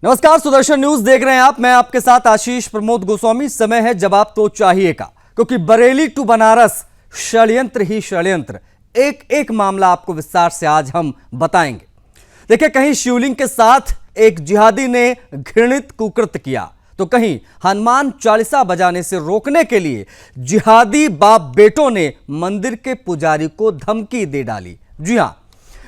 नमस्कार, सुदर्शन न्यूज देख रहे हैं आप। मैं आपके साथ आशीष प्रमोद गोस्वामी। समय है जवाब तो चाहिए का, क्योंकि बरेली टू बनारस षड्यंत्र ही षड्यंत्र। एक एक मामला आपको विस्तार से आज हम बताएंगे। देखिए, कहीं शिवलिंग के साथ एक जिहादी ने घृणित कुकृत्य किया, तो कहीं हनुमान चालीसा बजाने से रोकने के लिए जिहादी बाप बेटों ने मंदिर के पुजारी को धमकी दे डाली। जी हां,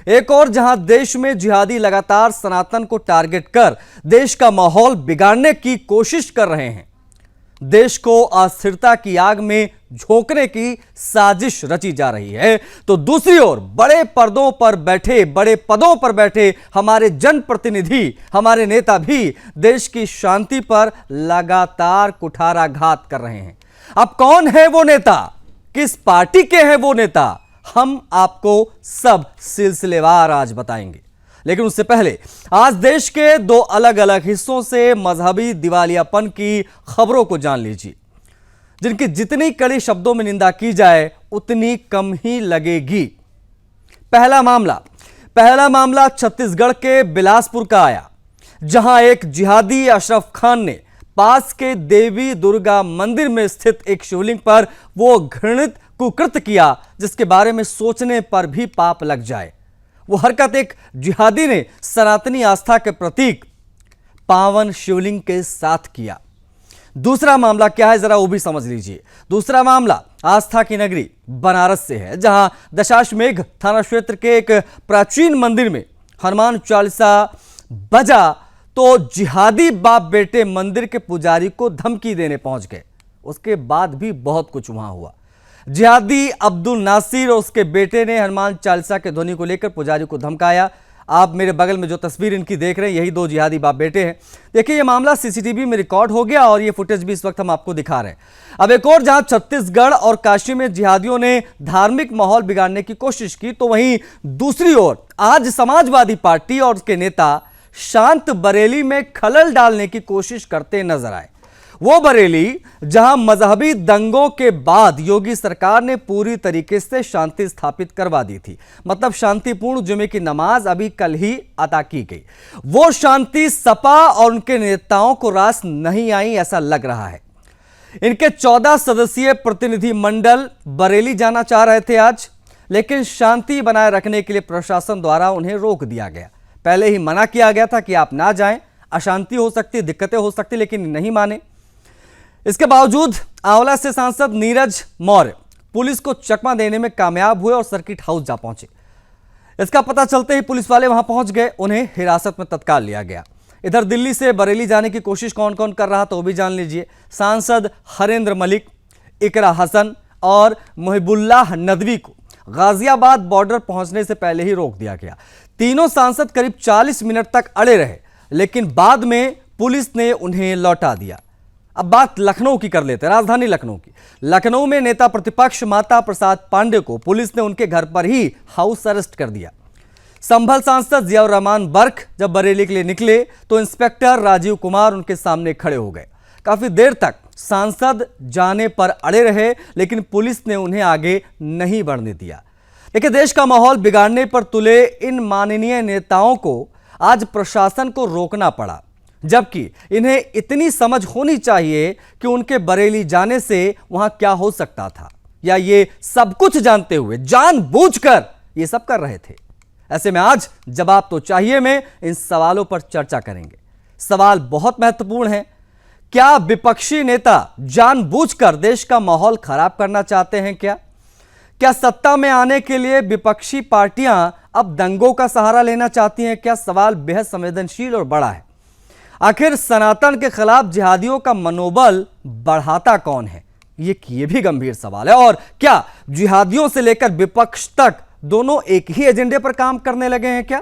एक और जहां देश में जिहादी लगातार सनातन को टारगेट कर देश का माहौल बिगाड़ने की कोशिश कर रहे हैं, देश को अस्थिरता की आग में झोंकने की साजिश रची जा रही है, तो दूसरी ओर बड़े पर्दों पर बैठे, बड़े पदों पर बैठे हमारे जनप्रतिनिधि, हमारे नेता भी देश की शांति पर लगातार कुठाराघात कर रहे हैं। अब कौन है वो नेता, किस पार्टी के हैं वो नेता, हम आपको सब सिलसिलेवार आज बताएंगे। लेकिन उससे पहले आज देश के दो अलग अलग हिस्सों से मजहबी दिवालियापन की खबरों को जान लीजिए, जिनकी जितनी कड़ी शब्दों में निंदा की जाए उतनी कम ही लगेगी। पहला मामला छत्तीसगढ़ के बिलासपुर का आया, जहां एक जिहादी अशरफ खान ने पास के देवी दुर्गा मंदिर में स्थित एक शिवलिंग पर वो घृणित कुकृत्य किया जिसके बारे में सोचने पर भी पाप लग जाए। वो हरकत एक जिहादी ने सनातनी आस्था के प्रतीक पावन शिवलिंग के साथ किया। दूसरा मामला क्या है, जरा वो भी समझ लीजिए। दूसरा मामला आस्था की नगरी बनारस से है, जहां दशाश्वमेध थाना क्षेत्र के एक प्राचीन मंदिर में हनुमान चालीसा बजा तो जिहादी बाप बेटे मंदिर के पुजारी को धमकी देने पहुंच गए। उसके बाद भी बहुत कुछ वहां हुआ। जिहादी अब्दुल नासिर और उसके बेटे ने हनुमान चालीसा के ध्वनि को लेकर पुजारी को धमकाया। आप मेरे बगल में जो तस्वीर इनकी देख रहे हैं, यही दो जिहादी बाप बेटे हैं। देखिए, ये मामला सीसीटीवी में रिकॉर्ड हो गया और ये फुटेज भी इस वक्त हम आपको दिखा रहे हैं। अब एक और जहां छत्तीसगढ़ और काशी में जिहादियों ने धार्मिक माहौल बिगाड़ने की कोशिश की, तो वहीं दूसरी ओर आज समाजवादी पार्टी और उसके नेता शांत बरेली में खलल डालने की कोशिश करते नजर आए। वो बरेली जहां मजहबी दंगों के बाद योगी सरकार ने पूरी तरीके से शांति स्थापित करवा दी थी, मतलब शांतिपूर्ण जुमे की नमाज अभी कल ही अदा की गई। वो शांति सपा और उनके नेताओं को रास नहीं आई, ऐसा लग रहा है। इनके 14 सदस्यीय प्रतिनिधि मंडल बरेली जाना चाह रहे थे आज, लेकिन शांति बनाए रखने के लिए प्रशासन द्वारा उन्हें रोक दिया गया। पहले ही मना किया गया था कि आप ना जाएं, अशांति हो सकती, दिक्कतें हो सकती, लेकिन नहीं माने। इसके बावजूद आंवला से सांसद नीरज मौर्य पुलिस को चकमा देने में कामयाब हुए और सर्किट हाउस जा पहुंचे। इसका पता चलते ही पुलिस वाले वहां पहुंच गए, उन्हें हिरासत में तत्काल लिया गया। इधर दिल्ली से बरेली जाने की कोशिश कौन कौन कर रहा था वो भी जान लीजिए। सांसद हरेंद्र मलिक, इकरा हसन और मुहिबुल्लाह नदवी को गाजियाबाद बॉर्डर पहुंचने से पहले ही रोक दिया गया। तीनों सांसद करीब 40 मिनट तक अड़े रहे, लेकिन बाद में पुलिस ने उन्हें लौटा दिया। अब बात लखनऊ की कर लेते हैं, राजधानी लखनऊ की। लखनऊ में नेता प्रतिपक्ष माता प्रसाद पांडे को पुलिस ने उनके घर पर ही हाउस अरेस्ट कर दिया। संभल सांसद जियाउर रहमान बर्क जब बरेली के लिए निकले तो इंस्पेक्टर राजीव कुमार उनके सामने खड़े हो गए। काफी देर तक सांसद जाने पर अड़े रहे, लेकिन पुलिस ने उन्हें आगे नहीं बढ़ने दिया। देखिए, देश का माहौल बिगाड़ने पर तुले इन माननीय नेताओं को आज प्रशासन को रोकना पड़ा, जबकि इन्हें इतनी समझ होनी चाहिए कि उनके बरेली जाने से वहां क्या हो सकता था, या ये सब कुछ जानते हुए जानबूझकर ये सब कर रहे थे। ऐसे में आज जवाब तो चाहिए में इन सवालों पर चर्चा करेंगे। सवाल बहुत महत्वपूर्ण है। क्या विपक्षी नेता जानबूझकर देश का माहौल खराब करना चाहते हैं? क्या सत्ता में आने के लिए विपक्षी पार्टियां अब दंगों का सहारा लेना चाहती हैं? क्या सवाल बेहद संवेदनशील और बड़ा है। आखिर सनातन के खिलाफ जिहादियों का मनोबल बढ़ाता कौन है? ये भी गंभीर सवाल है। और क्या जिहादियों से लेकर विपक्ष तक दोनों एक ही एजेंडे पर काम करने लगे हैं? क्या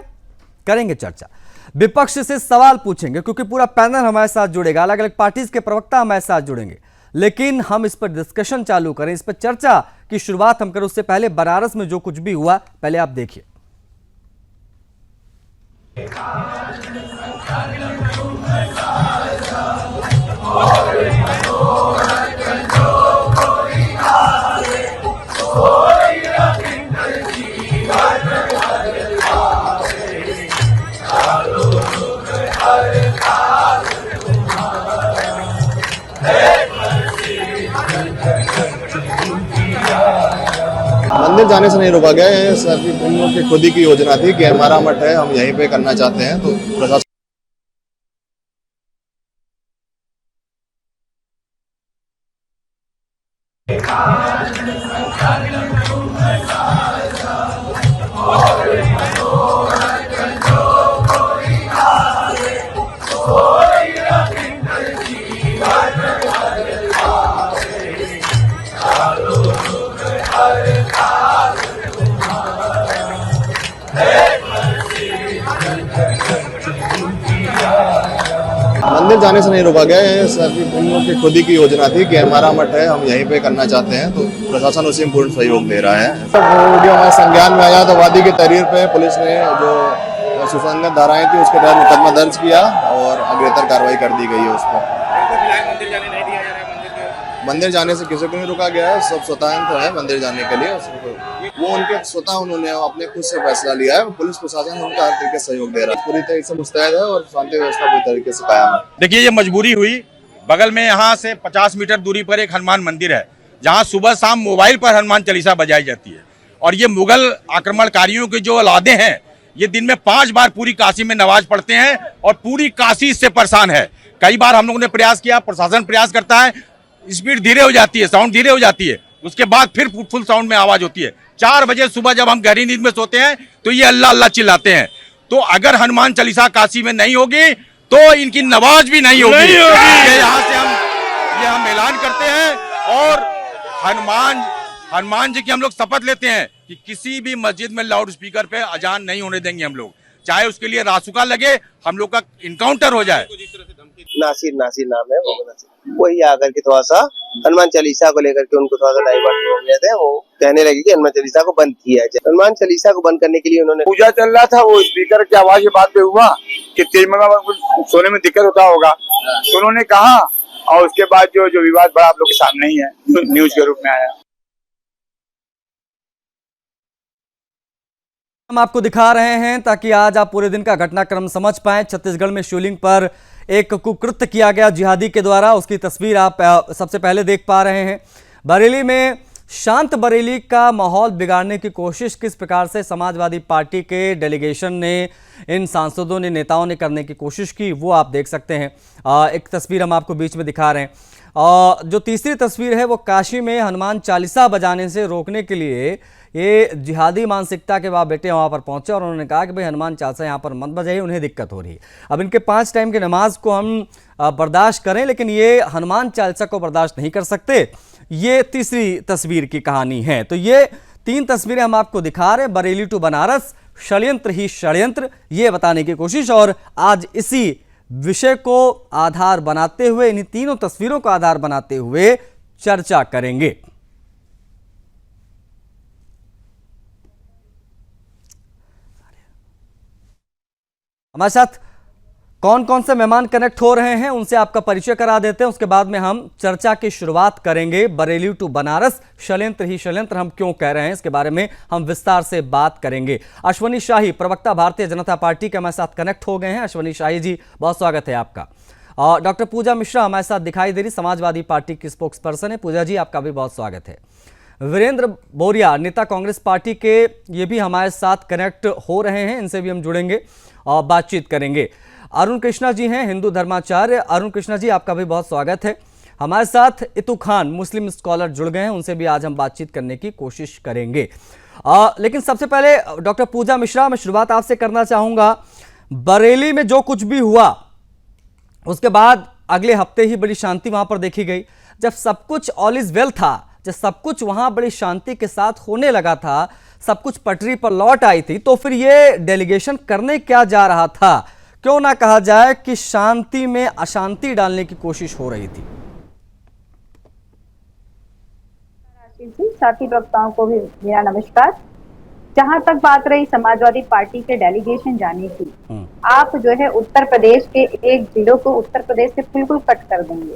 करेंगे चर्चा। विपक्ष से सवाल पूछेंगे, क्योंकि पूरा पैनल हमारे साथ जुड़ेगा, अलग अलग पार्टीज के प्रवक्ता हमारे साथ जुड़ेंगे। लेकिन हम इस पर डिस्कशन चालू करें, इस पर चर्चा की शुरुआत हम करें, उससे पहले बनारस में जो कुछ भी हुआ पहले आप देखिए। हर मंदिर जाने से नहीं रोका गया। ये सर इन लोगों की खुद ही की योजना थी कि हमारा मठ है, हम यहीं पे करना चाहते हैं, तो प्रशासन मंदिर जाने से नहीं रोका गया। ये सर इन लोगों की खुद ही की योजना थी कि हमारा मठ है, हम यहीं पे करना चाहते हैं, तो प्रशासन उसी में पूर्ण सहयोग दे रहा है। तो वीडियो हमारे संज्ञान में आया तो वादी की तहरीर पे पुलिस ने जो सुसंगत धाराएं थी उसके तहत मुकदमा दर्ज किया और अग्रेतर कार्रवाई कर दी गई है उस पर। मंदिर जाने से किसी को नहीं रोका गया है, सब स्वतंत्र है मंदिर जाने के लिए। वो उनके स्वतः उन्होंने अपने खुद से फैसला लिया है। पुलिस प्रशासन उनका हर तरीके से सहयोग दे रहा है, पूरी तरीके से मुस्तैद है और शांति व्यवस्था पूरी तरीके से कायम है। देखिए, ये मजबूरी हुई। बगल में यहाँ से 50 मीटर दूरी पर एक हनुमान मंदिर है, जहाँ सुबह शाम मोबाइल पर हनुमान चालीसा बजाई जाती है। और ये मुगल आक्रमणकारियों के जो औलादे हैं, ये दिन में 5 बार पूरी काशी में नमाज पढ़ते हैं और पूरी काशी इससे परेशान है। कई बार हम लोगों ने प्रयास किया, प्रशासन प्रयास करता है, स्पीड धीरे हो जाती है, साउंड धीरे हो जाती है, उसके बाद फिर फुल साउंड में आवाज होती है। 4 बजे सुबह जब हम गहरी नींद में सोते हैं तो ये अल्लाह अल्लाह चिल्लाते हैं। तो अगर हनुमान चालीसा काशी में नहीं होगी तो इनकी नमाज भी नहीं होगी। ये यहाँ से हम ऐलान करते हैं और हनुमान जी की हम लोग शपथ लेते हैं कि किसी भी मस्जिद में लाउड स्पीकर पे अजान नहीं होने देंगे हम लोग, चाहे उसके लिए रासुका लगे, हम लोग का इनकाउंटर हो जाए। नासिर नाम है, वही आकर के थोड़ा सा हनुमान चालीसा को लेकर के उनको थोड़ा सा डाइवर्ट हो गए थे। वो कहने लगे कि हनुमान चालीसा को बंद किया जाए। हनुमान चालीसा को बंद करने के लिए उन्होंने पूजा चल रहा था, वो स्पीकर की आवाज के बाद पे हुआ कि तेज मंगा सोने में दिक्कत होता होगा, तो उन्होंने कहा और उसके बाद जो विवाद बड़ा आप लोग के सामने ही है, न्यूज के रूप में आया। हम आपको दिखा रहे हैं ताकि आज आप पूरे दिन का घटनाक्रम समझ पाएं। छत्तीसगढ़ में शिवलिंग पर एक कुकृत्य किया गया जिहादी के द्वारा, उसकी तस्वीर आप सबसे पहले देख पा रहे हैं। बरेली में शांत बरेली का माहौल बिगाड़ने की कोशिश किस प्रकार से समाजवादी पार्टी के डेलीगेशन ने, इन सांसदों ने, नेताओं ने करने की कोशिश की, वो आप देख सकते हैं। एक तस्वीर हम आपको बीच में दिखा रहे हैं। जो तीसरी तस्वीर है वो काशी में हनुमान चालीसा बजाने से रोकने के लिए ये जिहादी मानसिकता के बाप बेटे वहाँ पर पहुँचे और उन्होंने कहा कि भाई हनुमान चालीसा यहाँ पर मत बजाइए, उन्हें दिक्कत हो रही है। अब इनके 5 टाइम की नमाज को हम बर्दाश्त करें, लेकिन ये हनुमान चालीसा को बर्दाश्त नहीं कर सकते। ये तीसरी तस्वीर की कहानी है। तो ये 3 तस्वीरें हम आपको दिखा रहे हैं। बरेली टू बनारस, षड्यंत्र ही षड्यंत्र, ये बताने की कोशिश। और आज इसी विषय को आधार बनाते हुए, इन्हीं तीनों तस्वीरों को आधार बनाते हुए चर्चा करेंगे। हमारे साथ कौन कौन से मेहमान कनेक्ट हो रहे हैं उनसे आपका परिचय करा देते हैं, उसके बाद में हम चर्चा की शुरुआत करेंगे। बरेली टू बनारस, षड्यंत्र ही षड्यंत्र हम क्यों कह रहे हैं, इसके बारे में हम विस्तार से बात करेंगे। अश्वनी शाही, प्रवक्ता भारतीय जनता पार्टी के, हमारे साथ कनेक्ट हो गए हैं। अश्वनी शाही जी, बहुत स्वागत है आपका। और डॉक्टर पूजा मिश्रा हमारे साथ दिखाई दे रही, समाजवादी पार्टी की स्पोक्स पर्सन है। पूजा जी, आपका भी बहुत स्वागत है। वीरेंद्र बोरिया, नेता कांग्रेस पार्टी के, ये भी हमारे साथ कनेक्ट हो रहे हैं, इनसे भी हम जुड़ेंगे और बातचीत करेंगे। अरुण कृष्णा जी हैं, हिंदू धर्माचार्य। अरुण कृष्णा जी, आपका भी बहुत स्वागत है। हमारे साथ इतू खान, मुस्लिम स्कॉलर, जुड़ गए हैं, उनसे भी आज हम बातचीत करने की कोशिश करेंगे। लेकिन सबसे पहले डॉक्टर पूजा मिश्रा, मैं शुरुआत आपसे करना चाहूंगा। बरेली में जो कुछ भी हुआ उसके बाद अगले हफ्ते ही बड़ी शांति वहां पर देखी गई। जब सब कुछ ऑल इज वेल था, जब सब कुछ वहां बड़ी शांति के साथ होने लगा था, सब कुछ पटरी पर लौट आई थी, तो फिर ये डेलीगेशन करने क्या जा रहा था? क्यों ना कहा जाए कि शांति में अशांति डालने की कोशिश हो रही थी। साथी वक्ताओं को भी मेरा नमस्कार। जहां तक बात रही समाजवादी पार्टी के डेलीगेशन जाने की, आप जो है उत्तर प्रदेश के एक जिलों को उत्तर प्रदेश से बिल्कुल कट कर देंगे,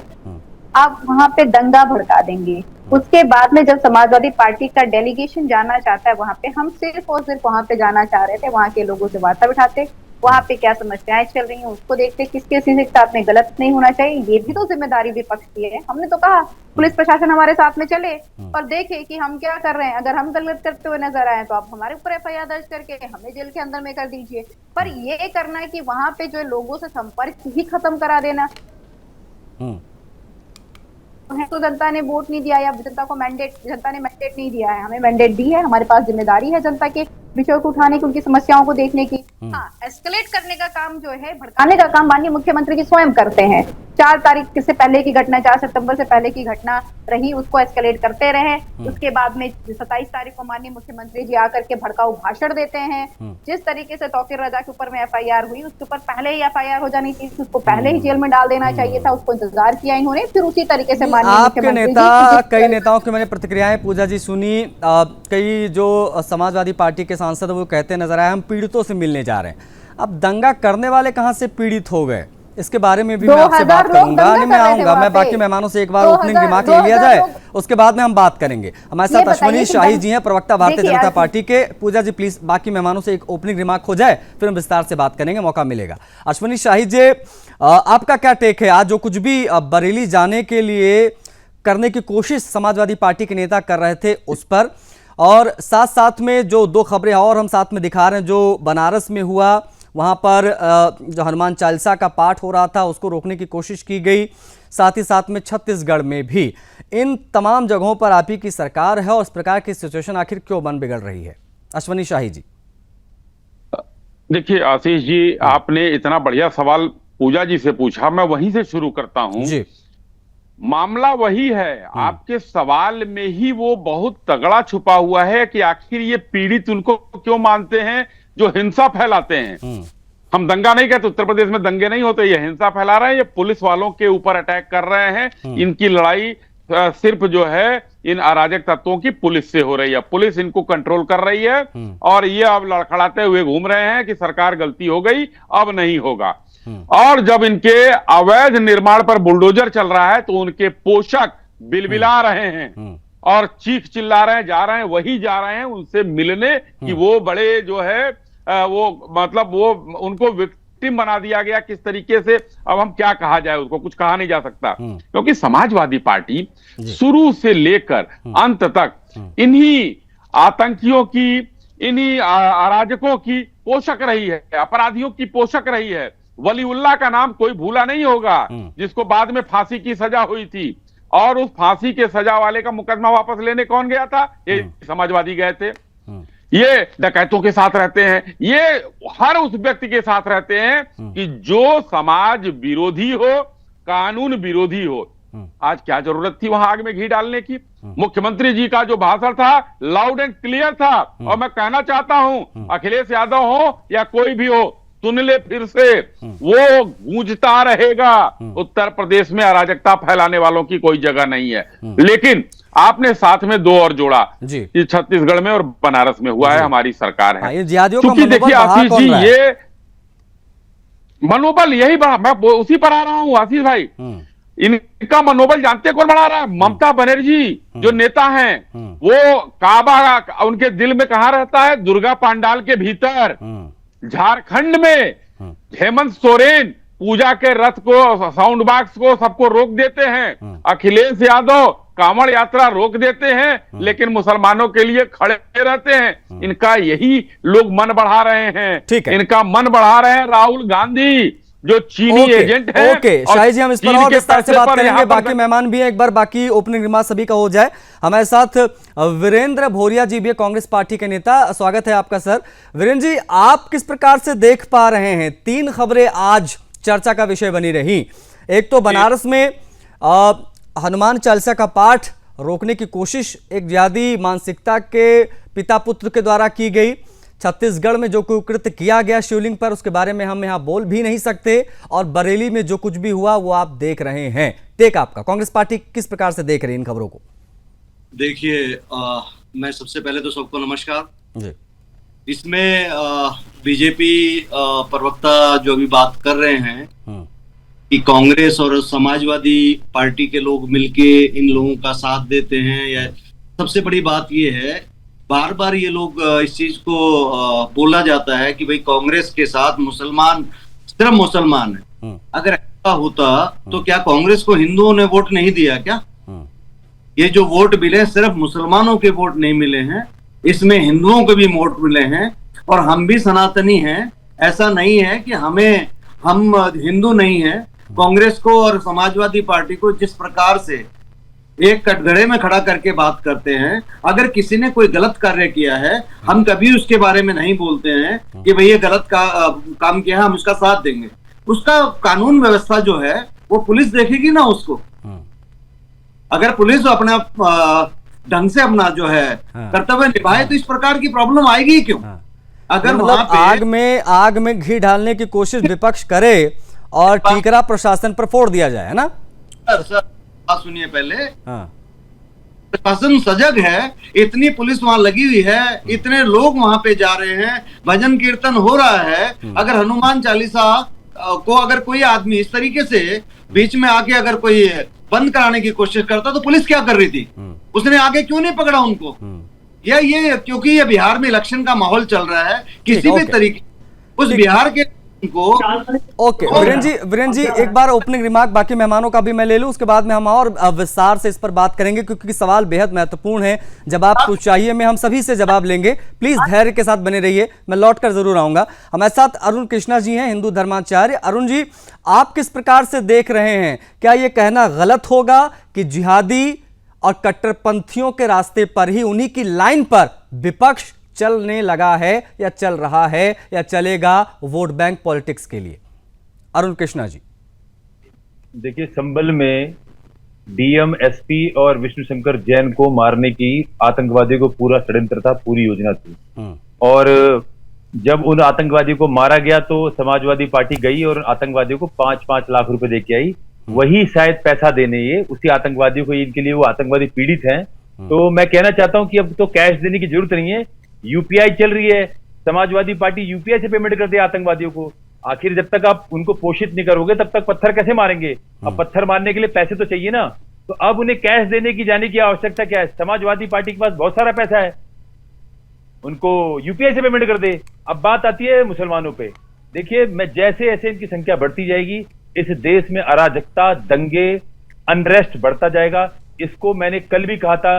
आप वहां पे दंगा भड़का देंगे। उसके बाद में जब समाजवादी पार्टी का डेलीगेशन जाना चाहता है वहां पे, हम सिर्फ और सिर्फ वहां पे जाना चाह रहे थे, वहां के लोगों से वार्ता बिठाते, वहाँ पे क्या समस्याएं चल रही हैं उसको देखते, किसके किसी के साथ में गलत नहीं होना चाहिए, ये भी तो जिम्मेदारी विपक्ष की है। हमने तो कहा पुलिस प्रशासन हमारे साथ में चले और देखे कि हम क्या कर रहे हैं, अगर हम गलत करते हुए नजर आए तो आप हमारे ऊपर एफआईआर दर्ज करके हमें जेल के अंदर में कर दीजिए। पर ये करना है कि वहां पे जो लोगों से संपर्क ही खत्म करा देना, तो जनता ने वोट नहीं दिया या जनता को मैंडेट, जनता ने मैंडेट नहीं दिया है, हमें मैंडेट दी है, हमारे पास जिम्मेदारी है जनता के विषयों को उठाने की, उनकी समस्याओं को देखने की। हाँ, एस्केलेट करने का काम जो है, भड़काने का काम माननीय मुख्यमंत्री जी स्वयं करते हैं। 4 तारीख से पहले की घटना, 4 सितंबर से पहले की घटना रही, उसको एस्केलेट करते रहे। उसके बाद में 27 तारीख को माननीय मुख्यमंत्री जी आकर के भड़काऊ भाषण देते हैं। जिस तरीके से तौकीर रजा के ऊपर में एफआईआर हुई, उसके ऊपर पहले ही एफआईआर हो जानी थी, उसको पहले ही जेल में डाल देना चाहिए था, उसको इंतजार किया इन्होंने, फिर उसी तरीके से आपके नेता, कई नेताओं की मैंने प्रतिक्रियाएं पूजा जी सुनी। कई जो समाजवादी पार्टी के सांसद वो कहते नजर आए हम पीड़ितों से मिलने जा रहे हैं। अब दंगा करने वाले कहां से पीड़ित हो गए, इसके बारे में भी मैं आपसे बात करूंगा। नहीं, मैं आऊंगा, मैं बाकी मेहमानों से एक बार ओपनिंग रिमार्क ले लिया जाए, उसके बाद में हम बात करेंगे। हमारे साथ अश्विनी शाही जी हैं, प्रवक्ता भारतीय जनता पार्टी के। पूजा जी प्लीज बाकी मेहमानों से एक ओपनिंग रिमार्क हो जाए, फिर हम विस्तार से बात करेंगे, मौका मिलेगा। अश्विनी शाही जी, आपका क्या टेक है, आज जो कुछ भी बरेली जाने के लिए करने की कोशिश समाजवादी पार्टी के नेता कर रहे थे उस पर, और साथ साथ में जो 2 खबरें और हम साथ में दिखा रहे हैं, जो बनारस में हुआ, वहां पर जो हनुमान चालीसा का पाठ हो रहा था उसको रोकने की कोशिश की गई, साथ ही साथ में छत्तीसगढ़ में भी। इन तमाम जगहों पर आप ही की सरकार है और इस प्रकार की सिचुएशन आखिर क्यों बन बिगड़ रही है? अश्विनी शाही जी। देखिए आशीष जी, आपने इतना बढ़िया सवाल पूजा जी से पूछा, मैं वहीं से शुरू करता हूं जी। मामला वही है, आपके सवाल में ही वो बहुत तगड़ा छुपा हुआ है कि आखिर ये पीड़ित उनको क्यों मानते हैं जो हिंसा फैलाते हैं। हम दंगा नहीं कहते, उत्तर प्रदेश में दंगे नहीं होते, ये हिंसा फैला रहे हैं, ये पुलिस वालों के ऊपर अटैक कर रहे हैं। इनकी लड़ाई सिर्फ जो है इन अराजक तत्वों की पुलिस से हो रही है, पुलिस इनको कंट्रोल कर रही है और ये अब लड़खड़ाते हुए घूम रहे हैं कि सरकार गलती हो गई, अब नहीं होगा। और जब इनके अवैध निर्माण पर बुलडोजर चल रहा है तो उनके पोषक बिलबिला रहे हैं और चीख चिल्ला रहे हैं, जा रहे हैं, वही जा रहे हैं उनसे मिलने कि वो बड़े जो है वो मतलब वो उनको विक्टिम बना दिया गया किस तरीके से। अब हम क्या कहा जाए, उसको कुछ कहा नहीं जा सकता, क्योंकि समाजवादी पार्टी शुरू से लेकर अंत तक इन्हीं आतंकियों की, इन्हीं अराजकों की पोषक रही है, अपराधियों की पोषक रही है। वलीउल्लाह का नाम कोई भूला नहीं होगा, जिसको बाद में फांसी की सजा हुई थी, और उस फांसी के सजा वाले का मुकदमा वापस लेने कौन गया था? ये समाजवादी गए थे। ये डकैतों के साथ रहते हैं, ये हर उस व्यक्ति के साथ रहते हैं कि जो समाज विरोधी हो, कानून विरोधी हो। आज क्या जरूरत थी वहां आग में घी डालने की? मुख्यमंत्री जी का जो भाषण था लाउड एंड क्लियर था, और मैं कहना चाहता हूं अखिलेश यादव हो या कोई भी हो, सुन ले फिर से, वो गूंजता रहेगा। उत्तर प्रदेश में अराजकता फैलाने वालों की कोई जगह नहीं है। लेकिन आपने साथ में 2 और जोड़ा जी, ये छत्तीसगढ़ में और बनारस में हुआ है, हमारी सरकार है। क्योंकि देखिए आशीष जी, ये मनोबल यही बढ़ा, मैं उसी पर आ रहा हूं आशीष भाई। इनका मनोबल जानते कौन बढ़ा रहा है? ममता बनर्जी जो नेता हैं, वो काबा उनके दिल में कहां रहता है? दुर्गा पंडाल के भीतर। झारखंड में हेमंत सोरेन पूजा के रथ को, साउंड बॉक्स को, सबको रोक देते हैं। अखिलेश यादव कांवड़ यात्रा रोक देते हैं, लेकिन मुसलमानों के लिए खड़े रहते हैं। इनका यही लोग मन बढ़ा रहे हैं, इनका मन बढ़ा रहे हैं राहुल गांधी जो चीनी एजेंट है। ओके शाही जी, हम इस पर और विस्तार से बात करेंगे, बाकी मेहमान भी हैं। एक बार बाकी ओपनिंग रिमार्क सभी का हो जाए। हमारे साथ वीरेंद्र भोरिया जी भी है, कांग्रेस पार्टी के नेता। स्वागत है आपका सर। वीरेंद्र जी, आप किस प्रकार से देख पा रहे हैं? 3 खबरें आज चर्चा का विषय बनी रही। एक तो बनारस में हनुमान चालीसा का पाठ रोकने की कोशिश एक जिहादी मानसिकता के पिता पुत्र के द्वारा की गई। छत्तीसगढ़ में जो कुकृत्य किया गया शिवलिंग पर, उसके बारे में हम यहाँ बोल भी नहीं सकते, और बरेली में जो कुछ भी हुआ वो आप देख रहे हैं। टेक आपका, कांग्रेस पार्टी किस प्रकार से देख रही है इन खबरों को? देखिए, मैं सबसे पहले तो सबको नमस्कार जी। इसमें बीजेपी प्रवक्ता जो अभी बात कर रहे हैं कि कांग्रेस और समाजवादी पार्टी के लोग मिलके इन लोगों का साथ देते हैं, या सबसे बड़ी बात यह है बार बार ये लोग इस चीज को बोला जाता है कि भाई कांग्रेस के साथ मुसलमान सिर्फ मुसलमान है। अगर ऐसा होता तो क्या कांग्रेस को हिंदुओं ने वोट नहीं दिया क्या? ये जो वोट मिले सिर्फ मुसलमानों के वोट नहीं मिले हैं, इसमें हिंदुओं के भी वोट मिले हैं। और हम भी सनातनी हैं, ऐसा नहीं है कि हम हिंदू नहीं है। कांग्रेस को और समाजवादी पार्टी को जिस प्रकार से एक कटघरे में खड़ा करके बात करते हैं, अगर किसी ने कोई गलत कार्य किया है हम कभी उसके बारे में नहीं बोलते हैं कि भाई ये गलत काम किया है, हम उसका साथ देंगे। उसका कानून व्यवस्था जो है वो पुलिस देखेगी ना उसको। अगर पुलिस अपना ढंग से अपना जो है कर्तव्य निभाए तो इस प्रकार की प्रॉब्लम आएगी ही क्यों? अगर मतलब आग में घी डालने की कोशिश विपक्ष करे और ठीकरा प्रशासन पर फोड़ दिया जाए, है ना? सर बात सुनिए पहले। प्रशासन सजग है, इतनी पुलिस वहां लगी हुई है, इतने लोग वहां पे जा रहे हैं, भजन कीर्तन हो रहा है। अगर हनुमान चालीसा को अगर कोई आदमी इस तरीके से बीच में आके अगर कोई बंद कराने की कोशिश करता तो पुलिस क्या कर रही थी? उसने आगे क्यों नहीं पकड़ा उनको? ये क्योंकि ये बिहार में इलेक्शन का माहौल चल रहा है, किसी भी तरीके उस बिहार के को। ओके वीरेंद्र जी एक बार ओपनिंग रिमार्क बाकी मेहमानों का भी मैं ले लूं, उसके बाद में हम और विस्तार से इस पर बात करेंगे क्योंकि सवाल बेहद महत्वपूर्ण है। जवाब तो चाहिए, मैं हम सभी से जवाब लेंगे, प्लीज धैर्य के साथ बने रहिए, मैं लौट कर जरूर आऊंगा। हमारे साथ अरुण कृष्णा जी हैं, हिंदू धर्माचार्य। अरुण जी, आप किस प्रकार से देख रहे हैं? क्या यह कहना गलत होगा कि जिहादी और कट्टरपंथियों के रास्ते पर ही, उन्हीं की लाइन पर विपक्ष चलने लगा है या चल रहा है या चलेगा वोट बैंक पॉलिटिक्स के लिए? अरुण कृष्णा जी। देखिए, संभल में डीएम एसपी और विष्णु शंकर जैन को मारने की आतंकवादियों को पूरा षड्यंत्र था, पूरी योजना थी। और जब उन आतंकवादियों को मारा गया तो समाजवादी पार्टी गई और आतंकवादियों को 5-5 लाख रुपए देके आई। वही शायद पैसा देने ये उसी आतंकवादियों को, इनके लिए वो आतंकवादी पीड़ित हैं। तो मैं कहना चाहता हूं कि अब तो कैश देने की जरूरत नहीं है, यूपीआई चल रही है, समाजवादी पार्टी यूपीआई से पेमेंट करती है आतंकवादियों को। आखिर जब तक आप उनको पोषित नहीं करोगे तब तक पत्थर कैसे मारेंगे? अब पत्थर मारने के लिए पैसे तो चाहिए ना, तो अब उन्हें कैश देने की जाने की आवश्यकता क्या है? समाजवादी पार्टी के पास बहुत सारा पैसा है, उनको यूपीआई से पेमेंट कर दे। अब बात आती है मुसलमानों पे। देखिए, मैं जैसे ऐसे इनकी संख्या बढ़ती जाएगी, इस देश में अराजकता, दंगे, अनरेस्ट बढ़ता जाएगा। इसको मैंने कल भी कहा था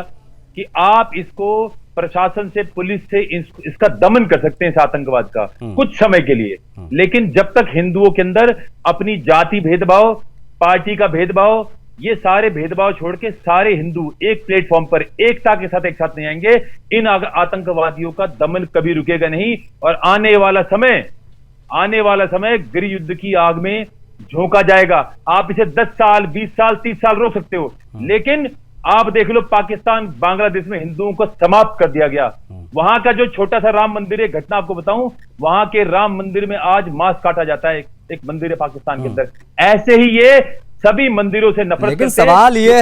कि आप इसको प्रशासन से, पुलिस से इसका दमन कर सकते हैं, इस आतंकवाद का, कुछ समय के लिए। लेकिन जब तक हिंदुओं के अंदर अपनी जाति भेदभाव, पार्टी का भेदभाव, ये सारे भेदभाव छोड़ के सारे हिंदू एक प्लेटफॉर्म पर एकता के साथ एक साथ नहीं आएंगे, इन आतंकवादियों का दमन कभी रुकेगा नहीं। और आने वाला समय गृह युद्ध की आग में झोंका जाएगा। आप इसे 10 साल, 20 साल, 30 साल रोक सकते हो, लेकिन आप देख लो पाकिस्तान, बांग्लादेश में हिंदुओं को समाप्त कर दिया गया। वहां का जो छोटा सा राम मंदिर है, घटना आपको बताऊं, वहां के राम मंदिर में आज मांस काटा जाता है, एक मंदिर है पाकिस्तान के अंदर। ऐसे ही ये सभी मंदिरों से नफरत। लेकिन सवाल ये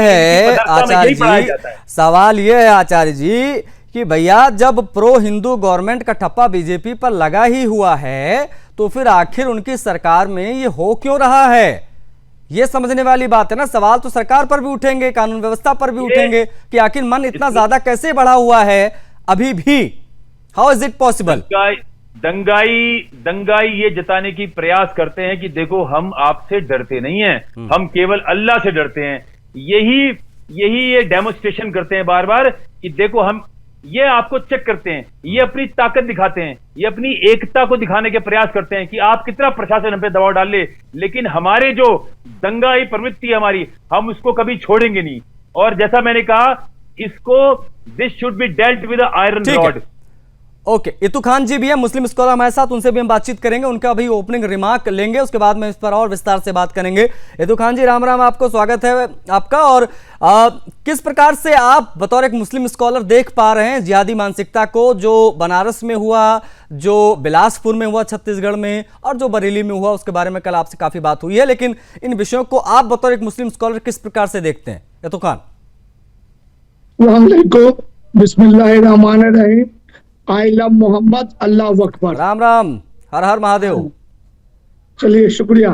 है आचार्य जी कि भैया जब प्रो हिंदू गवर्नमेंट का ठप्पा बीजेपी पर लगा ही हुआ है तो फिर आखिर उनकी सरकार में ये हो क्यों रहा है? ये समझने वाली बात है ना। सवाल तो सरकार पर भी उठेंगे, कानून व्यवस्था पर भी उठेंगे कि आखिर मन इतना ज्यादा कैसे बढ़ा हुआ है अभी भी? How is it possible? दंगाई ये जताने की प्रयास करते हैं कि देखो हम आपसे डरते नहीं हैं, हम केवल अल्लाह से डरते हैं। यही ये डेमोन्स्ट्रेशन करते हैं बार बार कि देखो हम, ये आपको चेक करते हैं, ये अपनी ताकत दिखाते हैं, ये अपनी एकता को दिखाने के प्रयास करते हैं कि आप कितना प्रशासन हम पे दबाव डाल ले, लेकिन हमारे जो दंगाई प्रवृत्ति है हमारी, हम उसको कभी छोड़ेंगे नहीं। और जैसा मैंने कहा, इसको this should be dealt with iron rod. Okay, इतू खान जी भी है, मुस्लिम स्कॉलर हमारे साथ, उनसे भी हम बातचीत करेंगे, उनका भी ओपनिंग रिमार्क लेंगे, उसके बाद में इस पर और विस्तार से बात करेंगे। इतू खान जी, राम राम, आपको स्वागत है आपका। और किस प्रकार से आप बतौर एक मुस्लिम स्कॉलर देख पा रहे हैं जिहादी मानसिकता को, जो बनारस में हुआ, जो बिलासपुर में हुआ छत्तीसगढ़ में, और जो बरेली में हुआ, उसके बारे में कल आपसे काफी बात हुई है, लेकिन इन विषयों को आप बतौर एक मुस्लिम स्कॉलर किस प्रकार से देखते हैं? इतू खान। बिस्मिल्लाहिर्रहमानिर्रहीम। आई लव मोहम्मद, अल्लाह अकबर। राम राम, हर हर महादेव। चलिए, शुक्रिया।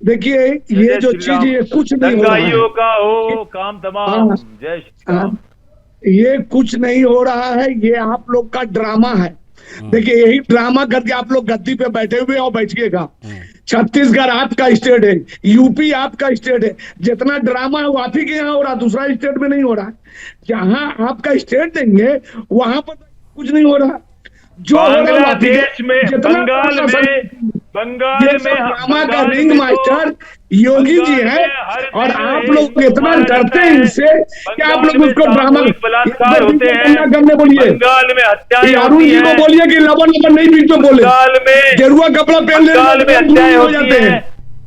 देखिए, ये जो चीज, ये कुछ नहीं हो रहा है। का हो काम तमाम। जय श्री राम। ये कुछ नहीं हो रहा है, ये आप लोग का ड्रामा है। देखिए यही ड्रामा करके आप लोग गद्दी पे बैठे हुए और बैठिएगा। छत्तीसगढ़ आपका स्टेट है, यूपी आपका स्टेट है, जितना ड्रामा है वो आप ही के यहाँ हो रहा, दूसरा स्टेट में नहीं हो रहा है। जहां आपका स्टेट देंगे वहां पर कुछ नहीं हो रहा। जो बांग्लादेश में, बंगाल में ड्रामा का रिंग मास्टर योगी जी है, और आप लोग इतना डरते हैं इनसे कि आप लोग उसको ड्रामा बलात्कार होते हैं करने बोलिए। बंगाल में हत्याएं अरुण होती जी को हैं, बोलिए कि लबन लबन नहीं बीच में बोले, बंगाल में गेरुआ कपड़ा पहन बंगाल में हत्याएं हो होती जाते हैं। हैं।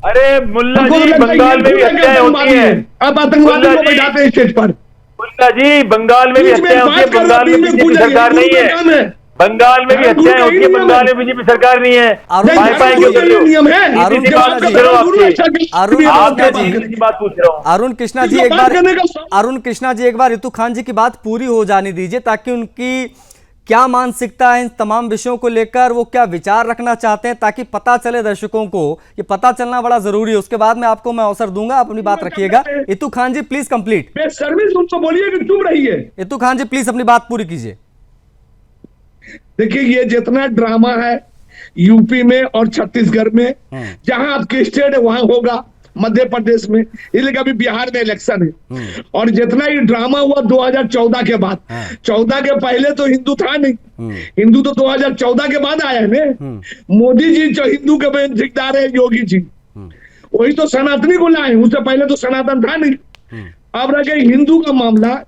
अरे मुल्ला जी, बंगाल में भी हत्याएं होती हैं। अब आतंकवादी को बैठाते हैं स्टेज पर। मुल्ला जी, बंगाल में भी हत्याएं होती है, बंगाल में बीजेपी सरकार नहीं है। बंगाल में भी हत्याएं होती है, बंगाल में बीजेपी सरकार नहीं है। अरुण कृष्णा जी एक बार रितु खान जी की बात पूरी हो जाने दीजिए, ताकि उनकी क्या मानसिकता है इन तमाम विषयों को लेकर, वो क्या विचार रखना चाहते हैं, ताकि पता चले दर्शकों को। ये पता चलना बड़ा जरूरी है। उसके बाद में आपको मैं अवसर दूंगा, आप अपनी बात रखिएगा। रितु खान जी प्लीज कंप्लीट। सर्विस उनको बोलिए कि चुप रहिए। रितु खान जी प्लीज अपनी बात पूरी कीजिए। देखिए ये जितना ड्रामा है यूपी में और छत्तीसगढ़ में, जहां आपके स्टेट है वहां होगा, मध्य प्रदेश में, इसलिए अभी बिहार में इलेक्शन है। और जितना ये ड्रामा हुआ 2014 के बाद, 14 के पहले तो हिंदू था नहीं, हिंदू तो 2014 के बाद आया है ना। मोदी जी जो हिंदू के ठेकेदार है, योगी जी वही तो सनातनी को लाए, उससे पहले तो सनातन था नहीं। अब रह गए हिंदू का मामला।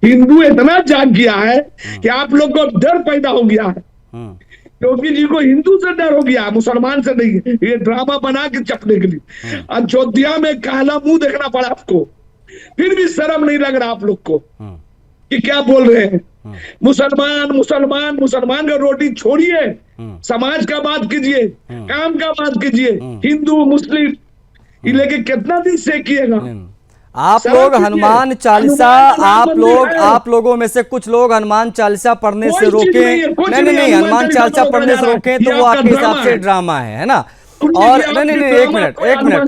हिंदू इतना जाग गया है कि आप लोग को डर पैदा हो गया है। योगी जी को हिंदू से डर हो गया, मुसलमान से नहीं। ये ड्रामा बना के चपने के लिए अयोध्या में काला मुंह देखना पड़ा आपको, फिर भी शर्म नहीं लग रहा आप लोग को कि क्या बोल रहे हैं। मुसलमान मुसलमान मुसलमान का रोटी छोड़िए, समाज का बात कीजिए, काम का बात कीजिए। हिंदू मुस्लिम ये लेके कितना दिन सेकिएगा। आप लोग हनुमान चालीसा, आप लोगों में से कुछ लोग हनुमान चालीसा पढ़ने से रोके। नहीं, हनुमान चालीसा पढ़ने से रोके तो वो आपके हिसाब से ड्रामा है ना। और नहीं, एक मिनट।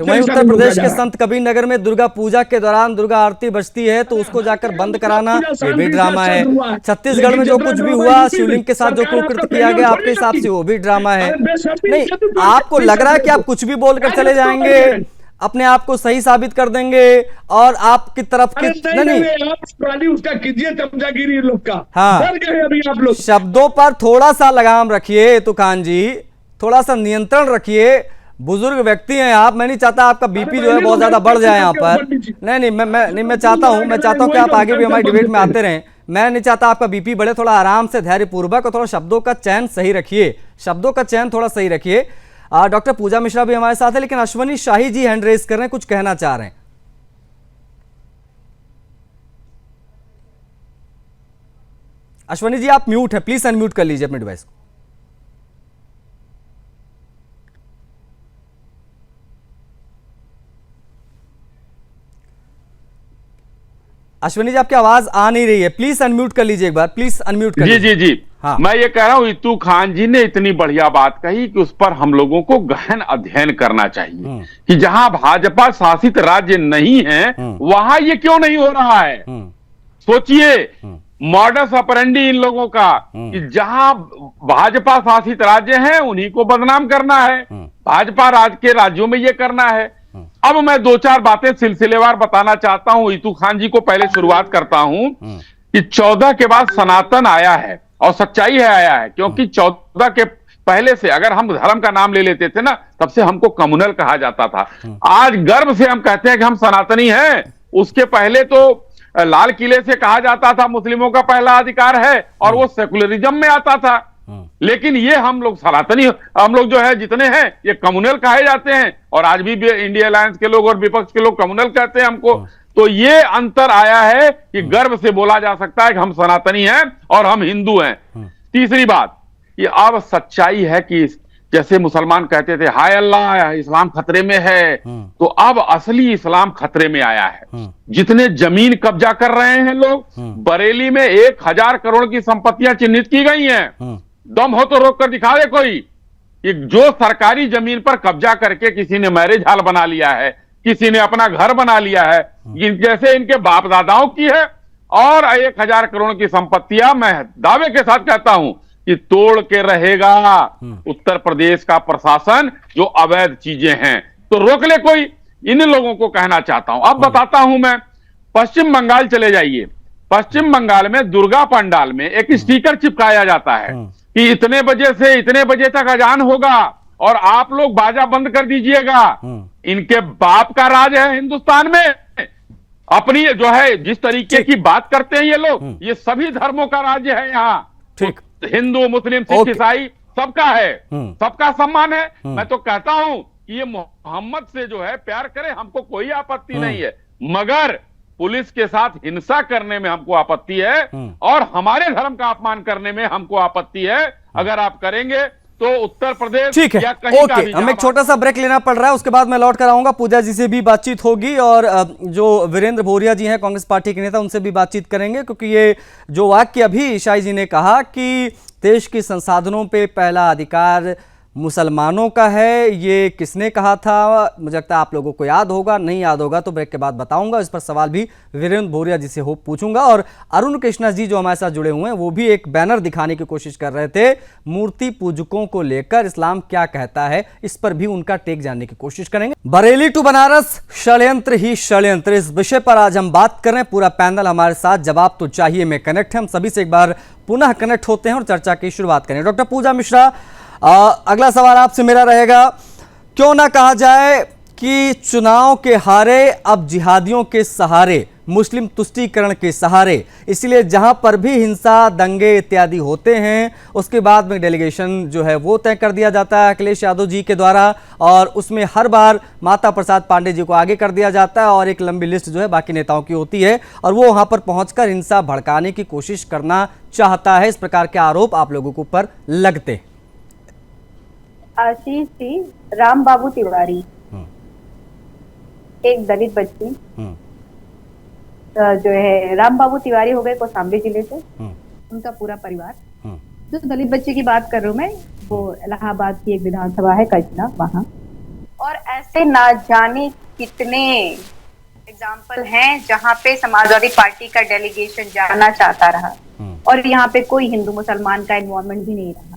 वहीं उत्तर प्रदेश के संत कबीर नगर में दुर्गा पूजा के दौरान दुर्गा आरती बजती है तो उसको जाकर बंद कराना, ये भी ड्रामा है। छत्तीसगढ़ में जो कुछ भी हुआ, शिवलिंग के साथ जो कुकृत्य किया गया, आपके हिसाब से वो भी ड्रामा है। नहीं, आपको लग रहा है कि आप कुछ भी बोलकर चले जाएंगे, अपने आप को सही साबित कर देंगे और आपकी तरफ की नहीं आप उसका कीजिए चमचागिरी लोग का। हाँ, डर गए अभी आप लोग। शब्दों पर थोड़ा सा लगाम रखिए तो खान जी, थोड़ा सा नियंत्रण रखिए। बुजुर्ग व्यक्ति हैं आप, मैं नहीं चाहता आपका बीपी जो है बहुत ज्यादा बढ़ जाए यहाँ पर। नहीं, मैं चाहता हूँ कि आप आगे भी हमारी डिबेट में आते रहें। मैं नहीं चाहता आपका बीपी बढ़े। थोड़ा आराम से, धैर्यपूर्वक, और थोड़ा शब्दों का चयन सही रखिए, शब्दों का चयन थोड़ा सही रखिए। डॉक्टर पूजा मिश्रा भी हमारे साथ है, लेकिन अश्वनी शाही जी हैंड रेज कर रहे हैं, कुछ कहना चाह रहे हैं। अश्वनी जी आप म्यूट है, प्लीज अनम्यूट कर लीजिए अपने डिवाइस को। अश्वनी जी आपकी आवाज आ नहीं रही है, प्लीज अनम्यूट कर लीजिए एक बार, प्लीज अनम्यूट कर लीजिए। जी। हाँ। मैं ये कह रहा हूं, रितु खान जी ने इतनी बढ़िया बात कही कि उस पर हम लोगों को गहन अध्ययन करना चाहिए कि जहां भाजपा शासित राज्य नहीं है वहां ये क्यों नहीं हो रहा है। सोचिए मॉडस ऑपरेंडी इन लोगों का कि जहां भाजपा शासित राज्य है उन्हीं को बदनाम करना है, भाजपा राज के राज्यों में ये करना है। अब मैं दो चार बातें सिलसिलेवार बताना चाहता हूं। रितु खान जी को पहले शुरुआत करता हूं कि 14 के बाद सनातन आया है और सच्चाई है आया है, क्योंकि 14 के पहले से अगर हम धर्म का नाम ले लेते थे ना, तब से हमको कम्युनल कहा जाता था। आज गर्व से हम कहते हैं कि हम सनातनी हैं। उसके पहले तो लाल किले से कहा जाता था मुस्लिमों का पहला अधिकार है, और वो सेकुलरिज्म में आता था। लेकिन ये हम लोग सनातनी, हम लोग जो है जितने हैं ये कम्युनल कहे जाते हैं, और आज भी इंडिया अलायंस के लोग और विपक्ष के लोग कम्युनल कहते हैं हमको। तो ये अंतर आया है कि गर्व से बोला जा सकता है कि हम सनातनी हैं और हम हिंदू हैं। तीसरी बात, ये अब सच्चाई है कि जैसे मुसलमान कहते थे हाय अल्लाह इस्लाम खतरे में है, तो अब असली इस्लाम खतरे में आया है। जितने जमीन कब्जा कर रहे हैं लोग, बरेली में 1000 करोड़ की संपत्तियां चिन्हित की गई हैं। दम हो तो रोक कर दिखा दे कोई। ये जो सरकारी जमीन पर कब्जा करके किसी ने मैरिज हॉल बना लिया है, किसी ने अपना घर बना लिया है, जैसे इनके बाप दादाओं की है, और 1000 करोड़ की संपत्तियां मैं दावे के साथ कहता हूं कि तोड़ के रहेगा उत्तर प्रदेश का प्रशासन जो अवैध चीजें हैं, तो रोक ले कोई। इन लोगों को कहना चाहता हूं। अब बताता हूं मैं, पश्चिम बंगाल चले जाइए। पश्चिम बंगाल में दुर्गा पंडाल में एक स्टिकर चिपकाया जाता है कि इतने बजे से इतने बजे तक अजान होगा और आप लोग बाजा बंद कर दीजिएगा। इनके बाप का राज है हिंदुस्तान में। अपनी जो है जिस तरीके की बात करते हैं ये लोग, ये सभी धर्मों का राज्य है यहाँ। ठीक, हिंदू, मुस्लिम, सिख, ईसाई सबका है, सबका सम्मान है। मैं तो कहता हूं कि ये मोहम्मद से जो है प्यार करे, हमको कोई आपत्ति नहीं है, मगर पुलिस के साथ हिंसा करने में हमको आपत्ति है और हमारे धर्म का अपमान करने में हमको आपत्ति है। अगर आप करेंगे तो उत्तर प्रदेश ठीक है, या कहीं का भी हमें एक छोटा सा ब्रेक लेना पड़ रहा है, उसके बाद मैं लौट कर आऊंगा। पूजा जी से भी बातचीत होगी और जो वीरेंद्र भोरिया जी हैं कांग्रेस पार्टी के नेता, उनसे भी बातचीत करेंगे, क्योंकि ये जो वाक्य अभी ईशाई जी ने कहा कि देश के संसाधनों पे पहला अधिकार मुसलमानों का है, ये किसने कहा था? मुझे लगता है आप लोगों को याद होगा, नहीं याद होगा तो ब्रेक के बाद बताऊंगा। इस पर सवाल भी वीरेंद्र भोरिया जी से हो पूछूंगा। और अरुण कृष्णा जी जो हमारे साथ जुड़े हुए हैं, वो भी एक बैनर दिखाने की कोशिश कर रहे थे मूर्ति पूजकों को लेकर, इस्लाम क्या कहता है, इस पर भी उनका टेक जानने की कोशिश करेंगे। बरेली टू बनारस, षड्यंत्र ही षड्यंत्र, इस विषय पर आज हम बात कर रहे हैं। पूरा पैनल हमारे साथ जवाब तो चाहिए में कनेक्ट है। हम सभी से एक बार पुनः कनेक्ट होते हैं और चर्चा की शुरुआत करें। डॉक्टर पूजा मिश्रा, अगला सवाल आपसे मेरा रहेगा, क्यों ना कहा जाए कि चुनाव के हारे अब जिहादियों के सहारे, मुस्लिम तुष्टीकरण के सहारे, इसलिए जहां पर भी हिंसा, दंगे इत्यादि होते हैं उसके बाद में डेलीगेशन जो है वो तय कर दिया जाता है अखिलेश यादव जी के द्वारा, और उसमें हर बार माता प्रसाद पांडे जी को आगे कर दिया जाता है और एक लंबी लिस्ट जो है बाकी नेताओं की होती है और वो वहां पर पहुंचकर हिंसा भड़काने की कोशिश करना चाहता है। इस प्रकार के आरोप आप लोगों के ऊपर लगते हैं। आशीष जी, राम बाबू तिवारी, एक दलित बच्ची जो है, राम बाबू तिवारी हो गए कौशाम्बी जिले से, उनका पूरा परिवार। जो दलित बच्ची की बात कर रही हूँ मैं, वो इलाहाबाद की एक विधानसभा है कचना, वहां। और ऐसे ना जाने कितने एग्जाम्पल हैं जहां पे समाजवादी पार्टी का डेलीगेशन जाना चाहता रहा और यहाँ पे कोई हिंदू मुसलमान का इन्वॉल्वमेंट भी नहीं रहा।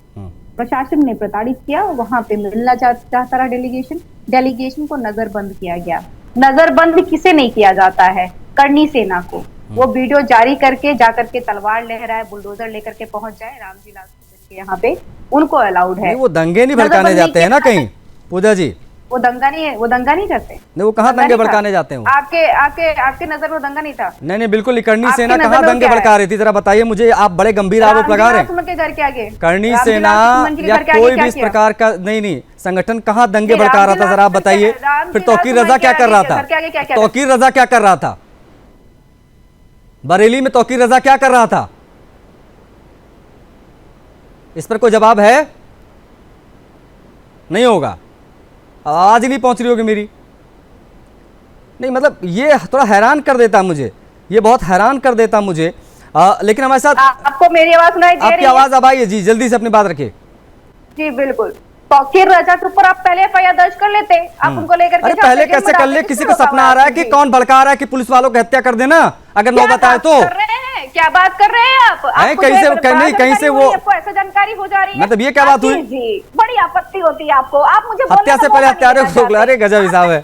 प्रशासन ने प्रताड़ित किया, वहां पे मिलना चाहता रहा डेलीगेशन को नजरबंद किया गया। नजरबंद किसे नहीं किया जाता है? करनी सेना को। वो वीडियो जारी करके जाकर के तलवार लहराए, बुलडोजर लेकर के पहुंच जाए रामजी लाल के यहाँ पे, उनको अलाउड है। वो दंगे नहीं भड़काने जाते हैं ना कहीं, पूजा जी? वो दंगा नहीं करते। नहीं, वो कहाँ दंगे भड़काने जाते हैं? आपके नजर में दंगा नहीं था? नहीं, बिल्कुल। करनी सेना कहाँ दंगे भड़का रही थी, जरा बताइए मुझे। आप बड़े गंभीर आरोप लगा रहे हैं। घर के आगे करनी सेना या कोई भी इस प्रकार का नहीं संगठन कहाँ दंगे भड़का रहा था, जरा आप बताइए। फिर तौकीर रजा क्या कर रहा था? तौकीर रजा क्या कर रहा था बरेली में? तौकीर रजा क्या कर रहा था? इस पर कोई जवाब है? नहीं होगा, आवाज ही नहीं पहुंच रही होगी मेरी। नहीं, मतलब ये थोड़ा हैरान कर देता मुझे, ये बहुत हैरान कर देता मुझे। लेकिन हमारे साथ आपको मेरी आवाज सुनाई दे रही है? आपकी आवाज अब आई है जी, जल्दी से अपनी बात रखिए। जी बिल्कुल। तौकीर रजा के ऊपर आप पहले एफआईआर दर्ज कर लेते, आप उनको लेकर के। अरे पहले कैसे कर ले? किसी को सपना आ रहा है कि कौन भड़का रहा है कि पुलिस वालों को हत्या कर देना, अगर नौबत आए तो? क्या बात कर रहे हैं आप? कहीं से वो आपको ऐसा जानकारी हो जा रही है? मतलब ये क्या बात हुई? जी, बड़ी आपत्ति होती है आपको। आप मुझे हत्या से पहले हत्यारे को, अरे गजब हिसाब है,